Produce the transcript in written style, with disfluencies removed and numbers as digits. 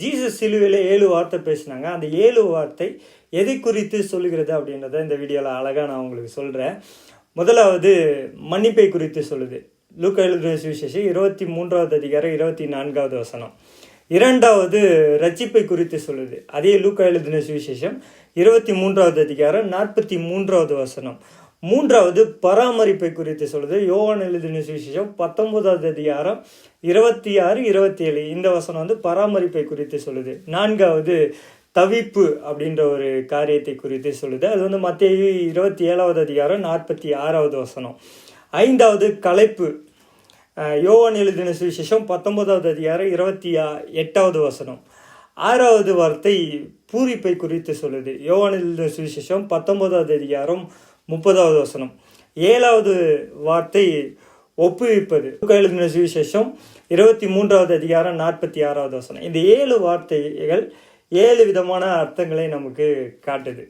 Jesus சிலுவையில் 7 வார்த்தை பேசினாங்க. அந்த 7 வார்த்தை எதை குறித்து சொல்லுகிறது அப்படின்றத இந்த வீடியோவில் அழகாக நான் உங்களுக்கு சொல்கிறேன். முதலாவது மன்னிப்பை குறித்து சொல்லுது. லூக்கா எழுதின சுவிசேஷம் 23வது அதிகாரம் 24வது வசனம். இரண்டாவது ரட்சிப்பை குறித்து சொல்லுது. அதே லூக்கா எழுதின சுவிசேஷம் 23வது அதிகாரம் 43வது வசனம். மூன்றாவது பராமரிப்பை குறித்து சொல்லுது. யோவான் எழுதின சுவிசேஷம் 19வது அதிகாரம் 26, 27 இந்த வசனம் பராமரிப்பை குறித்து சொல்லுது. நான்காவது தவிப்பு அப்படின்ற ஒரு காரியத்தை குறித்து சொல்லுது. அது மத்தேயு 27வது அதிகாரம் 46வது வசனம். ஐந்தாவது களைப்பு. யோவான் எழுதின சுவிசேஷம் 19வது அதிகாரம் 28வது வசனம். ஆறாவது வார்த்தை பூரிப்பை குறித்து சொல்லுது. யோவான் எழுதின சுவிசேஷம் 19வது அதிகாரம் 30வது வசனம். ஏழாவது வார்த்தை ஒப்புவிப்பது. லூக்கா எழுதின சுவிசேஷம் 23வது அதிகாரம் 46வது வசனம். இந்த 7 வார்த்தைகள் 7 விதமான அர்த்தங்களை நமக்கு காட்டுது.